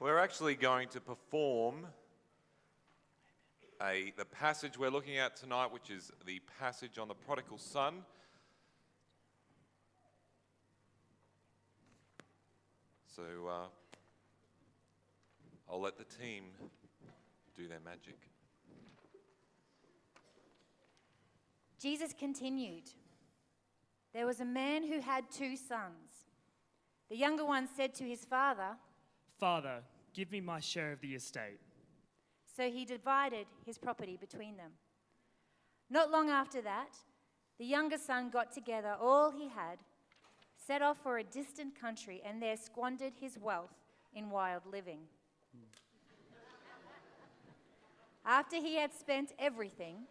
We're actually going to perform the passage we're looking at tonight, which is the passage on the prodigal son. So I'll let the team do their magic. Jesus continued, "There was a man who had 2 sons. The younger one said to his father, 'Father, give me my share of the estate.' So he divided his property between them. Not long after that, the younger son got together all he had, set off for a distant country, and there squandered his wealth in wild living. After he had spent everything,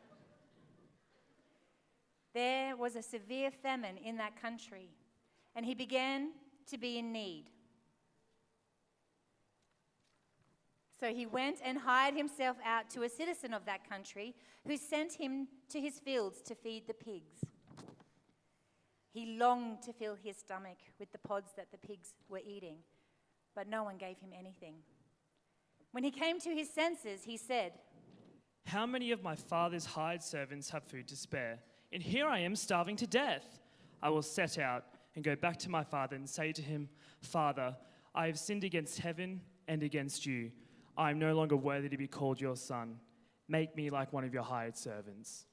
there was a severe famine in that country, and he began to be in need. So he went and hired himself out to a citizen of that country, who sent him to his fields to feed the pigs. He longed to fill his stomach with the pods that the pigs were eating, but no one gave him anything. When he came to his senses, he said, 'How many of my father's hired servants have food to spare? And here I am starving to death. I will set out and go back to my father and say to him, Father, I have sinned against heaven and against you. I am no longer worthy to be called your son. Make me like one of your hired servants.'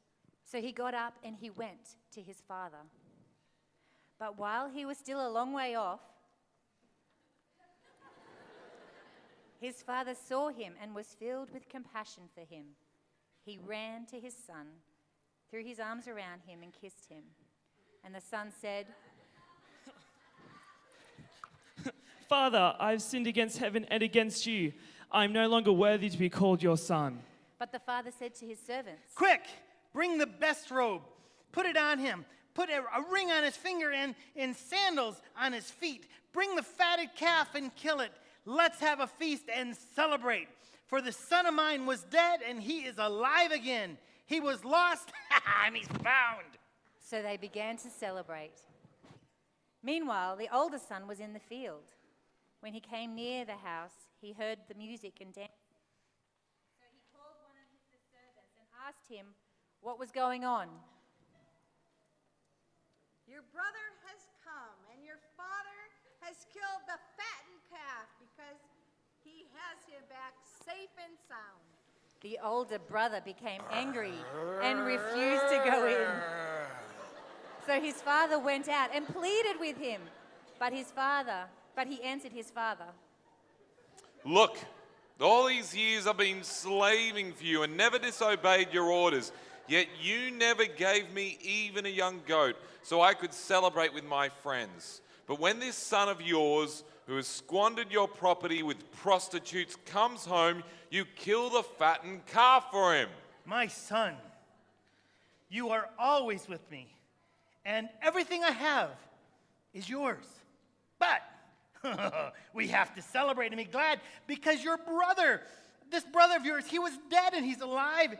So he got up and he went to his father. But while he was still a long way off, his father saw him and was filled with compassion for him. He ran to his son, threw his arms around him and kissed him. And the son said, 'Father, I have sinned against heaven and against you. I am no longer worthy to be called your son.' But the father said to his servants, 'Quick, bring the best robe, put it on him, put a ring on his finger and sandals on his feet. Bring the fatted calf and kill it. Let's have a feast and celebrate. For the son of mine was dead and he is alive again. He was lost and he's found.' So they began to celebrate. Meanwhile, the older son was in the field. When he came near the house, he heard the music and dancing. So he called one of the servants and asked him what was going on. 'Your brother has come, and your father has killed the fattened calf because he has him back safe and sound.' The older brother became angry and refused to go in. So his father went out and pleaded with him, but he answered his father, 'Look, all these years I've been slaving for you and never disobeyed your orders. Yet you never gave me even a young goat so I could celebrate with my friends. But when this son of yours, who has squandered your property with prostitutes, comes home, you kill the fattened calf for him.' 'My son, you are always with me, and everything I have is yours. But we have to celebrate and be glad because your brother, this brother of yours, he was dead and he's alive.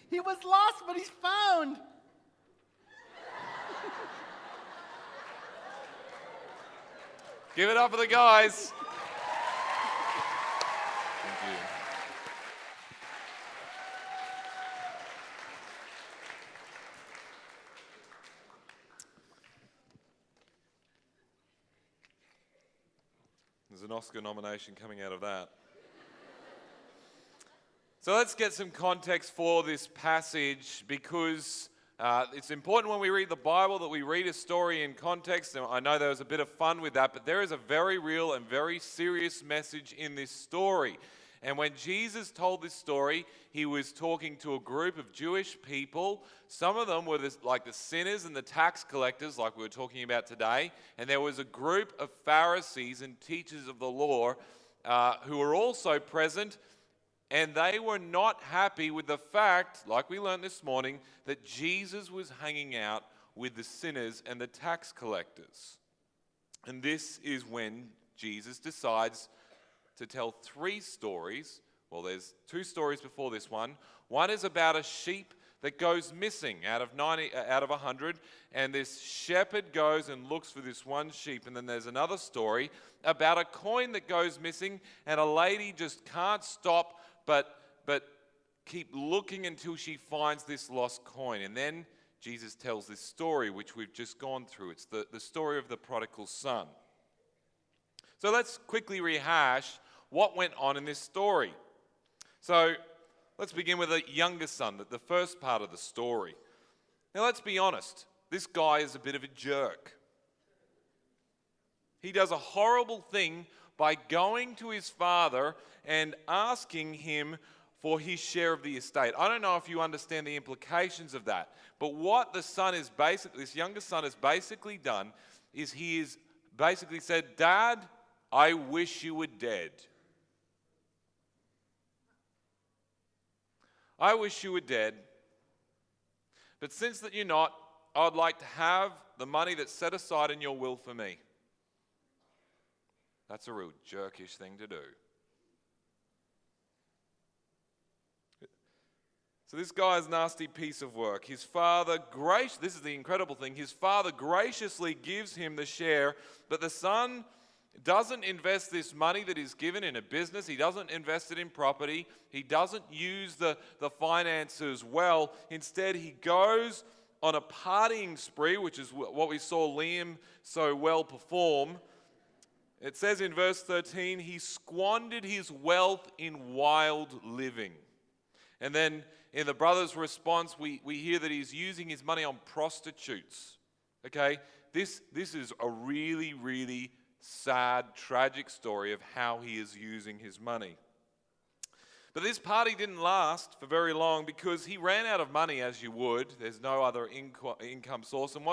He was lost, but he's found.' Give it up for the guys. Thank you. There's an Oscar nomination coming out of that. So let's get some context for this passage, because it's important when we read the Bible that we read a story in context. And I know there was a bit of fun with that, but there is a very real and very serious message in this story. And when Jesus told this story, he was talking to a group of Jewish people. Some of them were like the sinners and the tax collectors, like we were talking about today. And there was a group of Pharisees and teachers of the law who were also present. And they were not happy with the fact, like we learned this morning, that Jesus was hanging out with the sinners and the tax collectors. And this is when Jesus decides to tell 3 stories. Well, there's 2 stories before this one. One is about a sheep that goes missing out of 100, and this shepherd goes and looks for this one sheep. And then there's another story about a coin that goes missing, and a lady just can't stop but keep looking until she finds this lost coin. And then Jesus tells this story which we've just gone through. It's the story of the prodigal son. So let's quickly rehash what went on in this story. So let's begin with the younger son, the first part of the story. Now let's be honest, this guy is a bit of a jerk. He does a horrible thing by going to his father and asking him for his share of the estate. I don't know if you understand the implications of that, but what this younger son has basically done is he has basically said, Dad, I wish you were dead. I wish you were dead, but since that you're not, I'd like to have the money that's set aside in your will for me. That's a real jerkish thing to do. So this guy's a nasty piece of work. His father, this is the incredible thing, his father graciously gives him the share, but the son doesn't invest this money that he's given in a business. He doesn't invest it in property. He doesn't use the finances well. Instead, he goes on a partying spree, which is what we saw Liam so well perform. It says in verse 13, he squandered his wealth in wild living. And then in the brother's response, we hear that he's using his money on prostitutes. Okay? This is a really, really sad, tragic story of how he is using his money. But this party didn't last for very long because he ran out of money, as you would. There's no other income source. And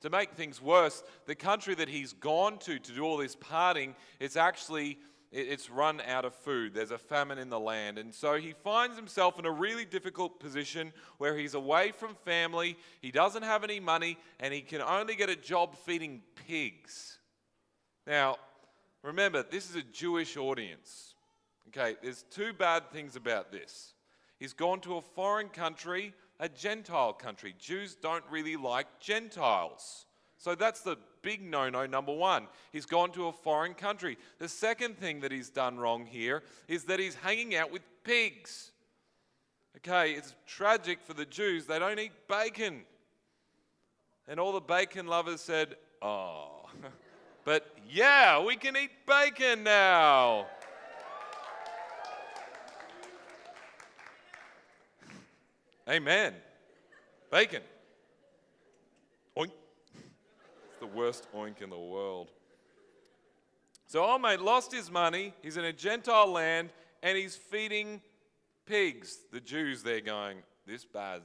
to make things worse, the country that he's gone to do all this partying, it's run out of food. There's a famine in the land. And so he finds himself in a really difficult position where he's away from family, he doesn't have any money, and he can only get a job feeding pigs. Now, remember, this is a Jewish audience. Okay, there's two bad things about this. He's gone to a foreign country, a Gentile country. Jews don't really like Gentiles. So that's the big no-no, number one. He's gone to a foreign country. The second thing that he's done wrong here is that he's hanging out with pigs. Okay, it's tragic for the Jews. They don't eat bacon. And all the bacon lovers said, oh... But yeah, we can eat bacon now. Amen. Bacon. Oink. It's the worst oink in the world. So old mate lost his money. He's in a Gentile land and he's feeding pigs. The Jews, they're going, this guy's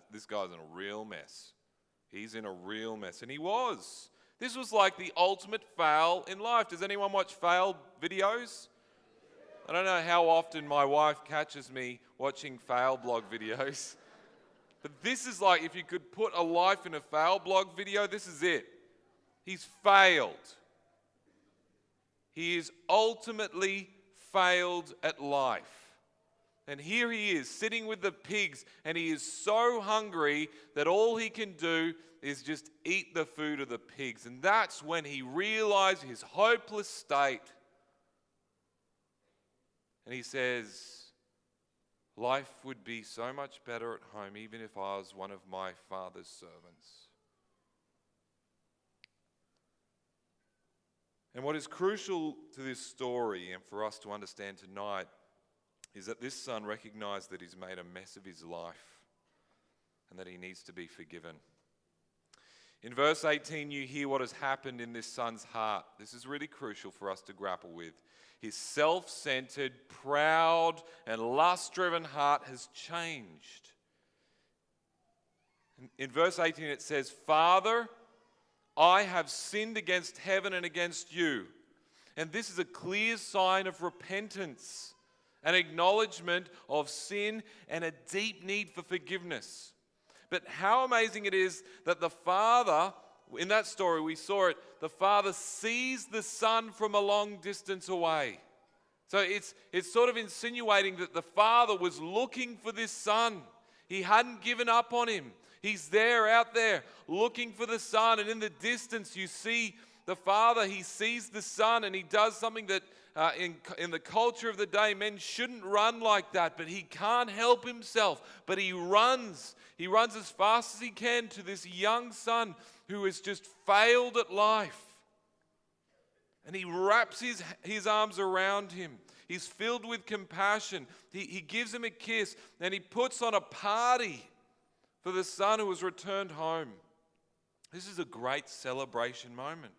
in a real mess. He's in a real mess. And he was. This was like the ultimate fail in life. Does anyone watch fail videos? I don't know how often my wife catches me watching fail blog videos. But this is like, if you could put a life in a fail blog video, this is it. He's failed. He is ultimately failed at life. And here he is, sitting with the pigs, and he is so hungry that all he can do is just eat the food of the pigs. And that's when he realized his hopeless state. And he says, life would be so much better at home, even if I was one of my father's servants. And what is crucial to this story and for us to understand tonight is that this son recognized that he's made a mess of his life and that he needs to be forgiven. In verse 18, you hear what has happened in this son's heart. This is really crucial for us to grapple with. His self-centered, proud, and lust-driven heart has changed. In verse 18 it says, Father, I have sinned against heaven and against you. And this is a clear sign of repentance, an acknowledgement of sin, and a deep need for forgiveness. But how amazing it is that the father, in that story we saw it, the father sees the son from a long distance away. So it's sort of insinuating that the father was looking for this son. He hadn't given up on him. He's there, out there, looking for the son. And in the distance, you see the father. He sees the son, and he does something that in the culture of the day, men shouldn't run like that. But he can't help himself. But he runs. He runs as fast as he can to this young son who has just failed at life. And he wraps his arms around him. He's filled with compassion. He gives him a kiss, and he puts on a party for the son who has returned home. This is a great celebration moment.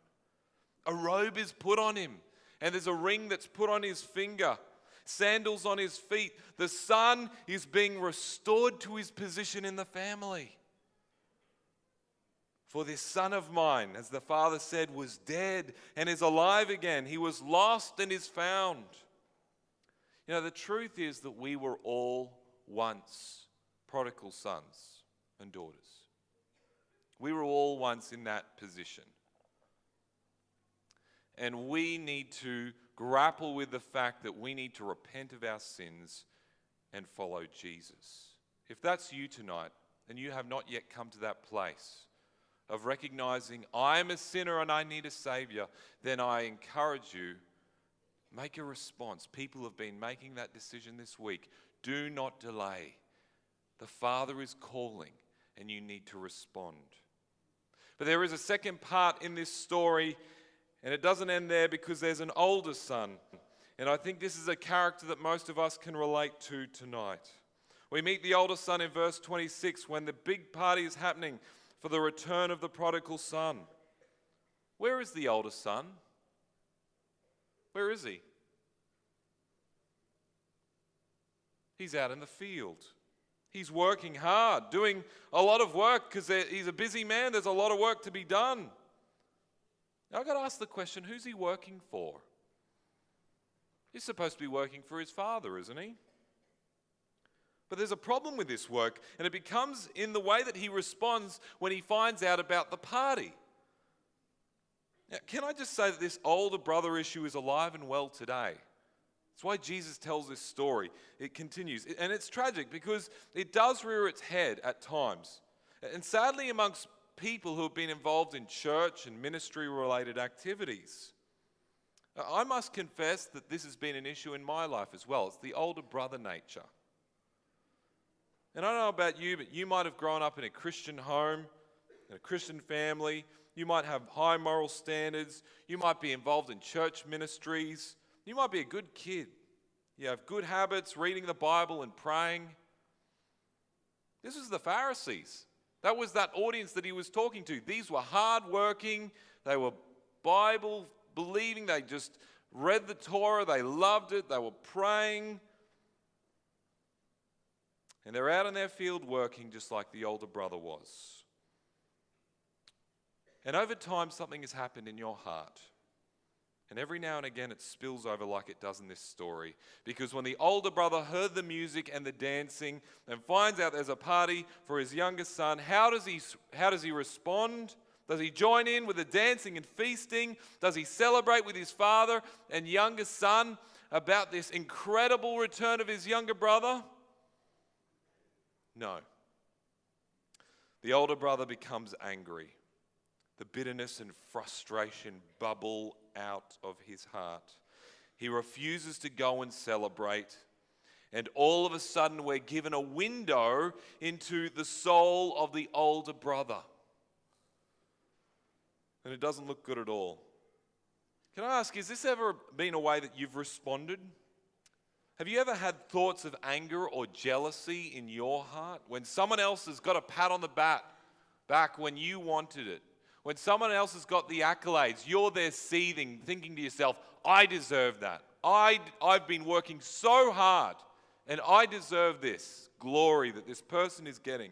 A robe is put on him, and there's a ring that's put on his finger, sandals on his feet. The son is being restored to his position in the family. For this son of mine, as the father said, was dead and is alive again. He was lost and is found. You know, the truth is that we were all once prodigal sons and daughters. We were all once in that position. And we need to grapple with the fact that we need to repent of our sins and follow Jesus. If that's you tonight, and you have not yet come to that place of recognizing I am a sinner and I need a Savior, then I encourage you, make a response. People have been making that decision this week. Do not delay. The Father is calling, and you need to respond. But there is a second part in this story, and it doesn't end there because there's an older son. And I think this is a character that most of us can relate to tonight. We meet the older son in verse 26 when the big party is happening for the return of the prodigal son. Where is the older son? Where is he? He's out in the field. He's working hard, doing a lot of work because he's a busy man. There's a lot of work to be done. Now I've got to ask the question, who's he working for? He's supposed to be working for his father, isn't he? But there's a problem with this work, and it becomes in the way that he responds when he finds out about the party. Now, can I just say that this older brother issue is alive and well today? That's why Jesus tells this story. It continues, and it's tragic because it does rear its head at times. And sadly, amongst people who have been involved in church and ministry-related activities. I must confess that this has been an issue in my life as well. It's the older brother nature. And I don't know about you, but you might have grown up in a Christian home, in a Christian family. You might have high moral standards. You might be involved in church ministries. You might be a good kid. You have good habits, reading the Bible and praying. This was the Pharisees. That was that audience that he was talking to. These were hardworking. They were Bible believing. They just read the Torah. They loved it. They were praying. And they're out in their field working just like the older brother was. And over time, something has happened in your heart. And every now and again, it spills over like it does in this story. Because when the older brother heard the music and the dancing and finds out there's a party for his younger son, how does he respond? Does he join in with the dancing and feasting? Does he celebrate with his father and younger son about this incredible return of his younger brother? No. The older brother becomes angry. The bitterness and frustration bubble out of his heart. He refuses to go and celebrate. And all of a sudden, we're given a window into the soul of the older brother. And it doesn't look good at all. Can I ask, has this ever been a way that you've responded? Have you ever had thoughts of anger or jealousy in your heart when someone else has got a pat on the back when you wanted it? When someone else has got the accolades, you're there seething, thinking to yourself, I deserve that. I've been working so hard and I deserve this glory that this person is getting.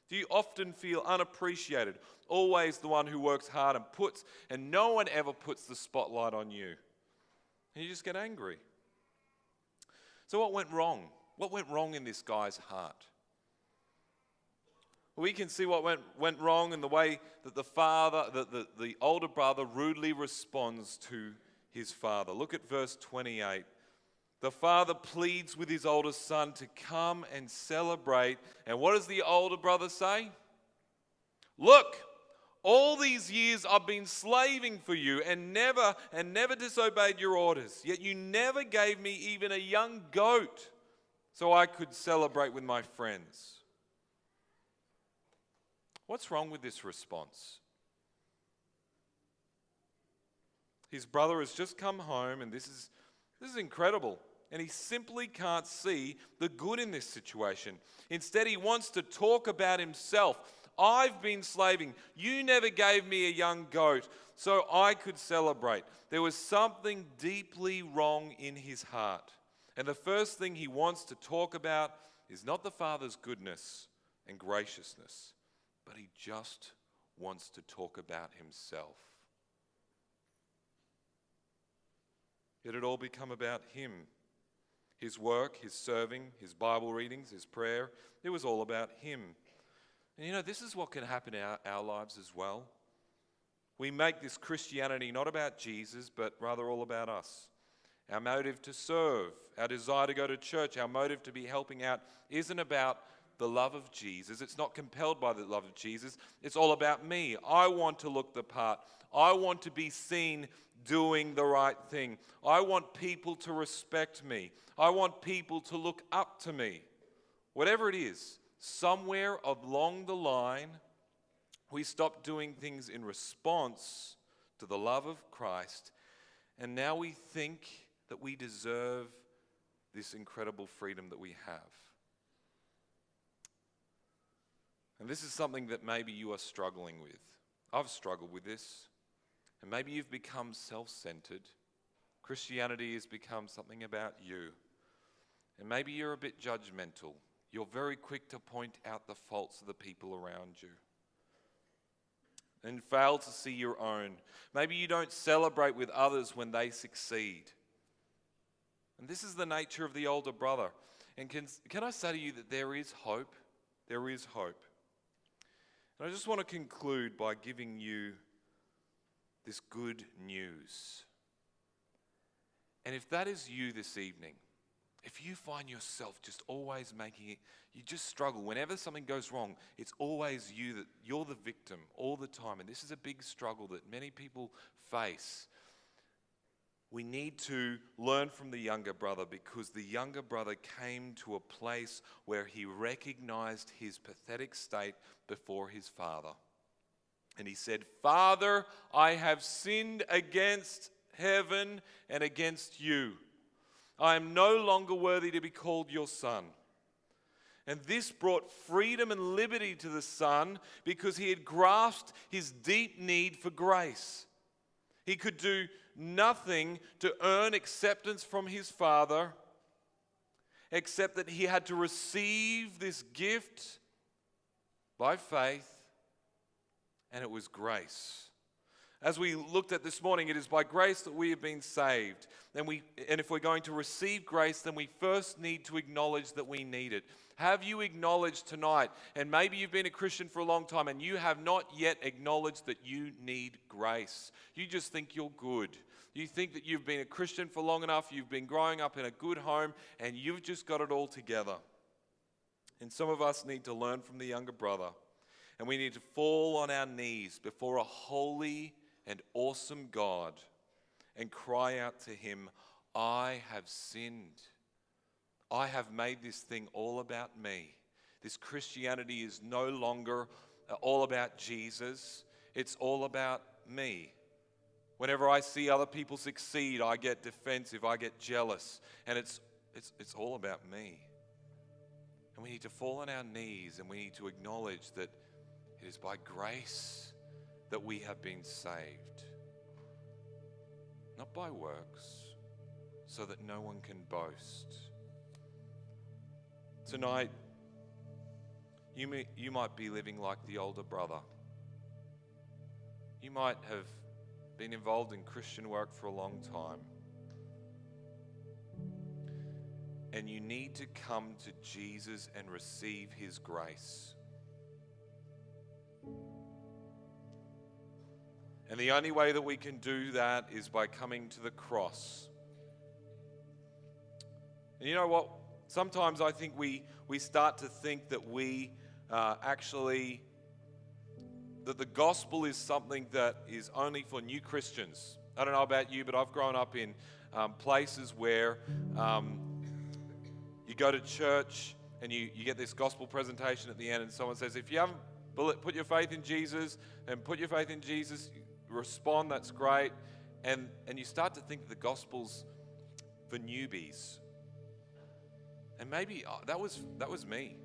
Do you often feel unappreciated? Always the one who works hard and no one ever puts the spotlight on you. And you just get angry. So what went wrong? What went wrong in this guy's heart? We can see what went wrong in the way that the older brother rudely responds to his father. Look at verse 28. the father pleads with his older son to come and celebrate. And what does the older brother say? Look, all these years I've been slaving for you and never disobeyed your orders. Yet you never gave me even a young goat so I could celebrate with my friends. What's wrong with this response? His brother has just come home, and this is incredible. And he simply can't see the good in this situation. Instead, he wants to talk about himself. I've been slaving. You never gave me a young goat so I could celebrate. There was something deeply wrong in his heart. And the first thing he wants to talk about is not the Father's goodness and graciousness, but he just wants to talk about himself. It had all become about him. His work, his serving, his Bible readings, his prayer, it was all about him. And you know, this is what can happen in our lives as well. We make this Christianity not about Jesus, but rather all about us. Our motive to serve, our desire to go to church, our motive to be helping out isn't about the love of Jesus. It's not compelled by the love of Jesus. It's all about me. I want to look the part. I want to be seen doing the right thing. I want people to respect me. I want people to look up to me. Whatever it is, somewhere along the line, we stop doing things in response to the love of Christ, and now we think that we deserve this incredible freedom that we have. And this is something that maybe you are struggling with. I've struggled with this. And maybe you've become self-centered. Christianity has become something about you. And maybe you're a bit judgmental. You're very quick to point out the faults of the people around you and fail to see your own. Maybe you don't celebrate with others when they succeed. And this is the nature of the older brother. And can I say to you that there is hope? There is hope. And I just want to conclude by giving you this good news. And if that is you this evening, if you find yourself just always making it, you just struggle. Whenever something goes wrong, it's always you that you're the victim all the time. And this is a big struggle that many people face. We need to learn from the younger brother, because the younger brother came to a place where he recognized his pathetic state before his father. And he said, "Father, I have sinned against heaven and against you. I am no longer worthy to be called your son." And this brought freedom and liberty to the son, because he had grasped his deep need for grace. He could do nothing to earn acceptance from his father, except that he had to receive this gift by faith, and it was grace. As we looked at this morning, it is by grace that we have been saved. And if we're going to receive grace, then we first need to acknowledge that we need it. Have you acknowledged tonight? And maybe you've been a Christian for a long time and you have not yet acknowledged that you need grace. You just think you're good. You think that you've been a Christian for long enough, you've been growing up in a good home, and you've just got it all together. And some of us need to learn from the younger brother. And we need to fall on our knees before a holy and awesome God and cry out to him, "I have sinned. I have made this thing all about me. This Christianity is no longer all about Jesus. It's all about me. Whenever I see other people succeed, I get defensive, I get jealous, and it's all about me." And we need to fall on our knees, and we need to acknowledge that it is by grace that we have been saved, not by works, so that no one can boast. Tonight, you might be living like the older brother. You might have been involved in Christian work for a long time. And you need to come to Jesus and receive his grace. And the only way that we can do that is by coming to the cross. And you know what? Sometimes I think we start to think that that the gospel is something that is only for new Christians. I don't know about you, but I've grown up in places where you go to church and you get this gospel presentation at the end, and someone says, if you haven't put your faith in Jesus, respond, that's great. And you start to think that the gospel's for newbies. And maybe that was me.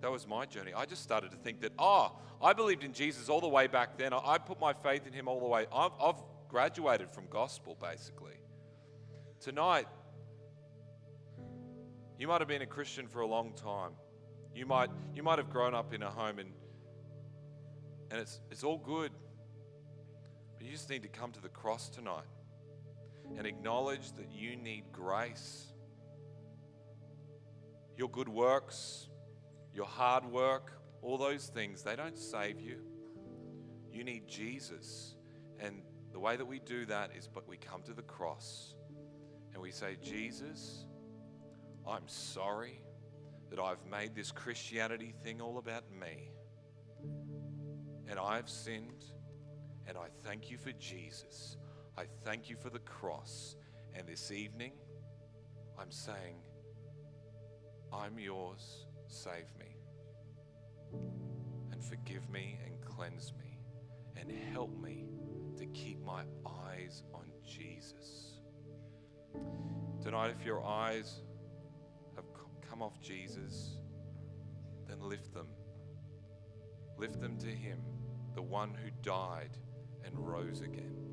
That was my journey. I just started to think that, I believed in Jesus all the way back then. I put my faith in him all the way. I've graduated from gospel, basically. Tonight, you might have been a Christian for a long time. You might have grown up in a home and it's all good. But you just need to come to the cross tonight and acknowledge that you need grace. Your good works, your hard work, all those things, they don't save you. You need Jesus. And the way that we do that is we come to the cross and we say, Jesus, I'm sorry that I've made this Christianity thing all about me. And I've sinned, and I thank you for Jesus. I thank you for the cross. And this evening, I'm saying, I'm yours, save me. And forgive me and cleanse me. And help me to keep my eyes on Jesus. Tonight, if your eyes have come off Jesus, then lift them. Lift them to him, the one who died and rose again.